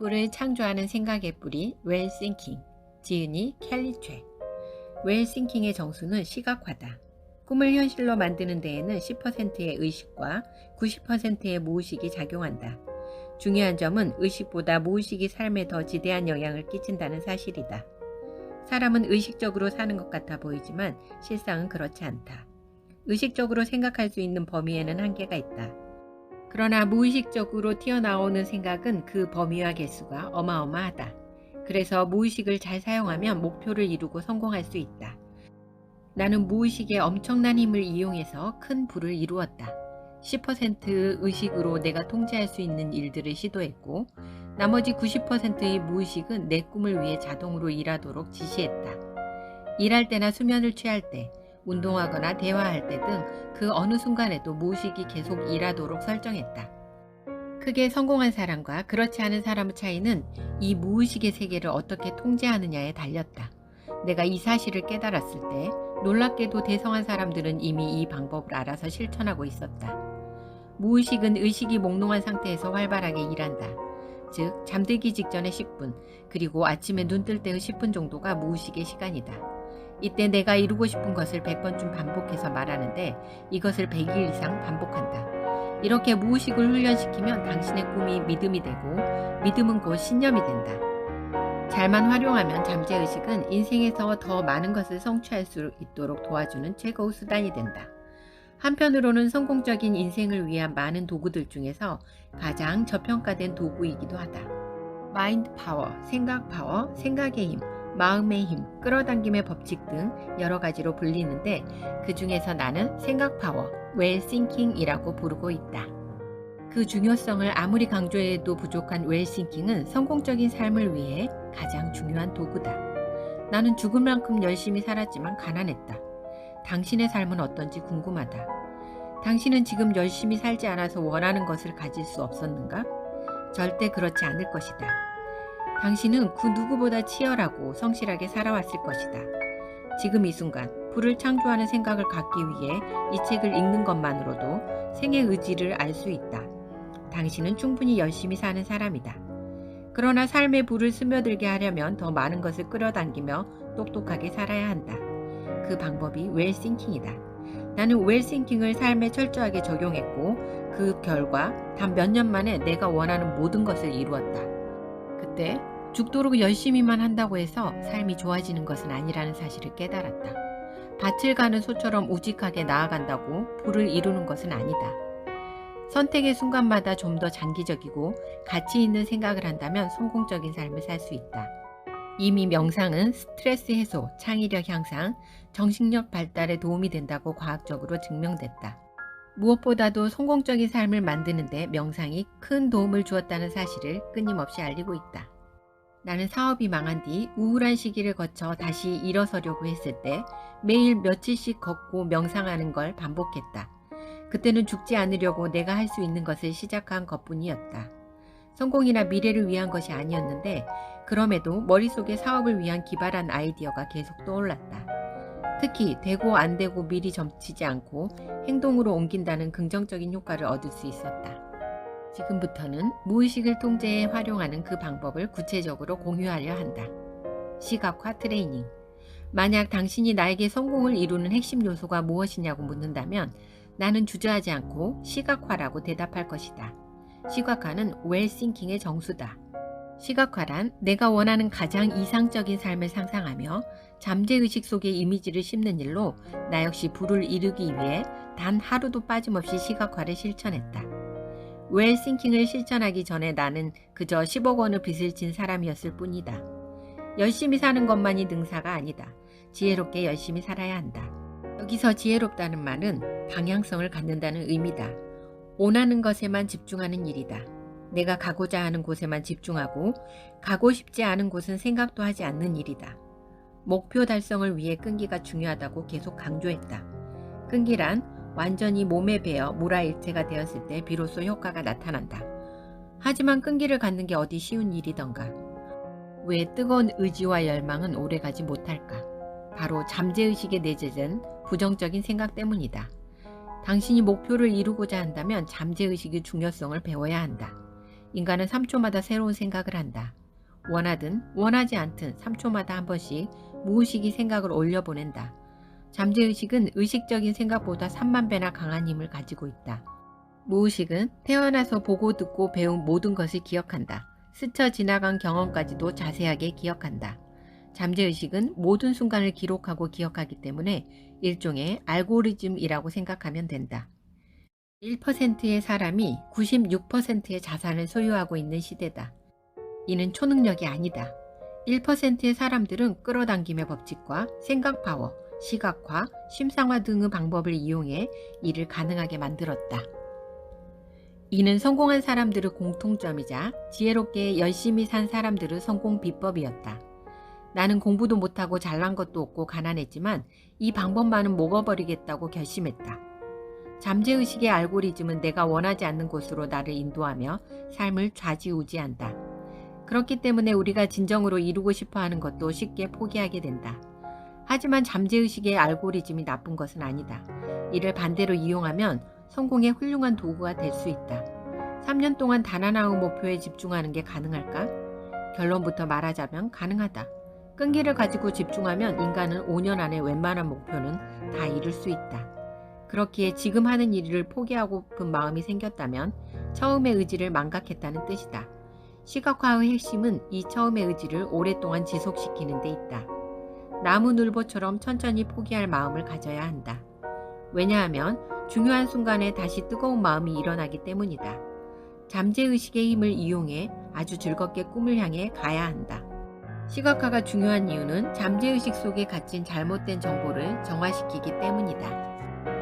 뿔을 창조하는 생각의 뿌리 웰 싱킹, 지은이 켈리최. 웰 싱킹의 정수는 시각화다. 꿈을 현실로 만드는 데에는 10%의 의식과 90%의 무의식이 작용한다. 중요한 점은 의식보다 무의식이 삶에 더 지대한 영향을 끼친다는 사실이다. 사람은 의식적으로 사는 것 같아 보이지만 실상은 그렇지 않다. 의식적으로 생각할 수 있는 범위에는 한계가 있다. 그러나 무의식적으로 튀어나오는 생각은 그 범위와 개수가 어마어마하다. 그래서 무의식을 잘 사용하면 목표를 이루고 성공할 수 있다. 나는 무의식의 엄청난 힘을 이용해서 큰 부를 이루었다. 10% 의식으로 내가 통제할 수 있는 일들을 시도했고, 나머지 90%의 무의식은 내 꿈을 위해 자동으로 일하도록 지시했다. 일할 때나 수면을 취할 때, 운동하거나 대화할 때 등 그 어느 순간에도 무의식이 계속 일하도록 설정했다. 크게 성공한 사람과 그렇지 않은 사람의 차이는 이 무의식의 세계를 어떻게 통제하느냐에 달렸다. 내가 이 사실을 깨달았을 때 놀랍게도 대성한 사람들은 이미 이 방법을 알아서 실천하고 있었다. 무의식은 의식이 몽롱한 상태에서 활발하게 일한다. 즉, 잠들기 직전의 10분, 그리고 아침에 눈 뜰 때의 10분 정도가 무의식의 시간이다. 이때 내가 이루고 싶은 것을 100번쯤 반복해서 말하는데 이것을 100일 이상 반복한다. 이렇게 무의식을 훈련시키면 당신의 꿈이 믿음이 되고 믿음은 곧 신념이 된다. 잘만 활용하면 잠재의식은 인생에서 더 많은 것을 성취할 수 있도록 도와주는 최고의 수단이 된다. 한편으로는 성공적인 인생을 위한 많은 도구들 중에서 가장 저평가된 도구이기도 하다. 마인드 파워, 생각 파워, 생각의 힘, 마음의 힘, 끌어당김의 법칙 등 여러 가지로 불리는데 그 중에서 나는 생각 파워, 웰 싱킹이라고 부르고 있다. 그 중요성을 아무리 강조해도 부족한 웰 싱킹은 성공적인 삶을 위해 가장 중요한 도구다. 나는 죽을 만큼 열심히 살았지만 가난했다. 당신의 삶은 어떤지 궁금하다. 당신은 지금 열심히 살지 않아서 원하는 것을 가질 수 없었는가? 절대 그렇지 않을 것이다. 당신은 그 누구보다 치열하고 성실하게 살아왔을 것이다. 지금 이 순간 불을 창조하는 생각을 갖기 위해 이 책을 읽는 것만으로도 생의 의지를 알 수 있다. 당신은 충분히 열심히 사는 사람이다. 그러나 삶의 불을 스며들게 하려면 더 많은 것을 끌어당기며 똑똑하게 살아야 한다. 그 방법이 웰 싱킹이다. 나는 웰 싱킹을 삶에 철저하게 적용했고 그 결과 단 몇 년 만에 내가 원하는 모든 것을 이루었다. 그때 죽도록 열심히만 한다고 해서 삶이 좋아지는 것은 아니라는 사실을 깨달았다. 밭을 가는 소처럼 우직하게 나아간다고 부를 이루는 것은 아니다. 선택의 순간마다 좀 더 장기적이고 가치 있는 생각을 한다면 성공적인 삶을 살 수 있다. 이미 명상은 스트레스 해소, 창의력 향상, 정신력 발달에 도움이 된다고 과학적으로 증명됐다. 무엇보다도 성공적인 삶을 만드는데 명상이 큰 도움을 주었다는 사실을 끊임없이 알리고 있다. 나는 사업이 망한 뒤 우울한 시기를 거쳐 다시 일어서려고 했을 때 매일 며칠씩 걷고 명상하는 걸 반복했다. 그때는 죽지 않으려고 내가 할 수 있는 것을 시작한 것뿐이었다. 성공이나 미래를 위한 것이 아니었는데 그럼에도 머릿속에 사업을 위한 기발한 아이디어가 계속 떠올랐다. 특히 되고 안 되고 미리 점치지 않고 행동으로 옮긴다는 긍정적인 효과를 얻을 수 있었다. 지금부터는 무의식을 통제해 활용하는 그 방법을 구체적으로 공유하려 한다. 시각화 트레이닝. 만약 당신이 나에게 성공을 이루는 핵심 요소가 무엇이냐고 묻는다면 나는 주저하지 않고 시각화라고 대답할 것이다. 시각화는 웰 싱킹의 정수다. 시각화란 내가 원하는 가장 이상적인 삶을 상상하며 잠재의식 속에 이미지를 심는 일로 나 역시 부를 이루기 위해 단 하루도 빠짐없이 시각화를 실천했다. 웰 싱킹을 실천하기 전에 나는 그저 10억 원의 빚을 진 사람이었을 뿐이다. 열심히 사는 것만이 능사가 아니다. 지혜롭게 열심히 살아야 한다. 여기서 지혜롭다는 말은 방향성을 갖는다는 의미다. 원하는 것에만 집중하는 일이다. 내가 가고자 하는 곳에만 집중하고 가고 싶지 않은 곳은 생각도 하지 않는 일이다. 목표 달성을 위해 끈기가 중요하다고 계속 강조했다. 끈기란 완전히 몸에 배어 물화일체가 되었을 때 비로소 효과가 나타난다. 하지만 끈기를 갖는 게 어디 쉬운 일이던가. 왜 뜨거운 의지와 열망은 오래가지 못할까? 바로 잠재의식에 내재된 부정적인 생각 때문이다. 당신이 목표를 이루고자 한다면 잠재의식의 중요성을 배워야 한다. 인간은 3초마다 새로운 생각을 한다. 원하든 원하지 않든 3초마다 한 번씩 무의식이 생각을 올려보낸다. 잠재의식은 의식적인 생각보다 3만 배나 강한 힘을 가지고 있다. 무의식은 태어나서 보고 듣고 배운 모든 것을 기억한다. 스쳐 지나간 경험까지도 자세하게 기억한다. 잠재의식은 모든 순간을 기록하고 기억하기 때문에 일종의 알고리즘이라고 생각하면 된다. 1%의 사람이 96%의 자산을 소유하고 있는 시대다. 이는 초능력이 아니다. 1%의 사람들은 끌어당김의 법칙과 생각 파워, 시각화, 심상화 등의 방법을 이용해 이를 가능하게 만들었다. 이는 성공한 사람들의 공통점이자 지혜롭게 열심히 산 사람들의 성공 비법이었다. 나는 공부도 못하고 잘난 것도 없고 가난했지만 이 방법만은 먹어버리겠다고 결심했다. 잠재의식의 알고리즘은 내가 원하지 않는 곳으로 나를 인도하며 삶을 좌지우지한다. 그렇기 때문에 우리가 진정으로 이루고 싶어하는 것도 쉽게 포기하게 된다. 하지만 잠재의식의 알고리즘이 나쁜 것은 아니다. 이를 반대로 이용하면 성공의 훌륭한 도구가 될 수 있다. 3년 동안 단 하나의 목표에 집중하는 게 가능할까? 결론부터 말하자면 가능하다. 끈기를 가지고 집중하면 인간은 5년 안에 웬만한 목표는 다 이룰 수 있다. 그렇기에 지금 하는 일을 포기하고픈 마음이 생겼다면 처음의 의지를 망각했다는 뜻이다. 시각화의 핵심은 이 처음의 의지를 오랫동안 지속시키는 데 있다. 나무늘보처럼 천천히 포기할 마음을 가져야 한다. 왜냐하면 중요한 순간에 다시 뜨거운 마음이 일어나기 때문이다. 잠재의식의 힘을 이용해 아주 즐겁게 꿈을 향해 가야 한다. 시각화가 중요한 이유는 잠재의식 속에 갇힌 잘못된 정보를 정화시키기 때문이다.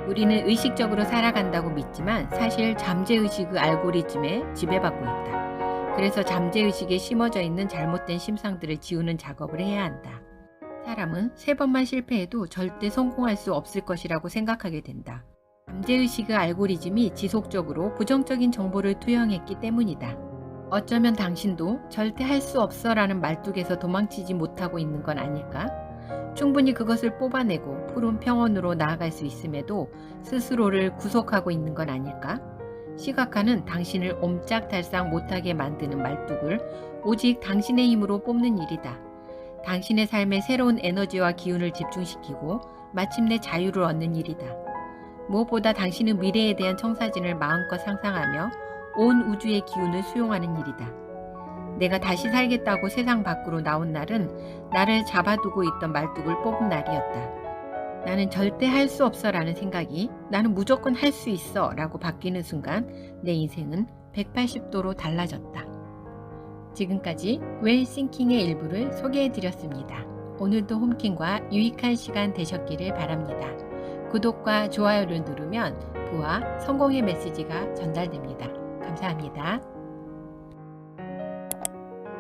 우리는 의식적으로 살아간다고 믿지만 사실 잠재의식의 알고리즘에 지배받고 있다. 그래서 잠재의식에 심어져 있는 잘못된 심상들을 지우는 작업을 해야 한다. 사람은 3번만 실패해도 절대 성공할 수 없을 것이라고 생각하게 된다. 잠재의식의 알고리즘이 지속적으로 부정적인 정보를 투영했기 때문이다. 어쩌면 당신도 절대 할 수 없어 라는 말뚝에서 도망치지 못하고 있는 건 아닐까? 충분히 그것을 뽑아내고 푸른 평원으로 나아갈 수 있음에도 스스로를 구속하고 있는 건 아닐까? 시각화는 당신을 옴짝달싹 못하게 만드는 말뚝을 오직 당신의 힘으로 뽑는 일이다. 당신의 삶에 새로운 에너지와 기운을 집중시키고 마침내 자유를 얻는 일이다. 무엇보다 당신의 미래에 대한 청사진을 마음껏 상상하며 온 우주의 기운을 수용하는 일이다. 내가 다시 살겠다고 세상 밖으로 나온 날은 나를 잡아두고 있던 말뚝을 뽑은 날이었다. 나는 절대 할 수 없어 라는 생각이 나는 무조건 할 수 있어 라고 바뀌는 순간 내 인생은 180도로 달라졌다. 지금까지 웰 싱킹의 일부를 소개해드렸습니다. 오늘도 홈킹과 유익한 시간 되셨기를 바랍니다. 구독과 좋아요를 누르면 부와 성공의 메시지가 전달됩니다. 감사합니다.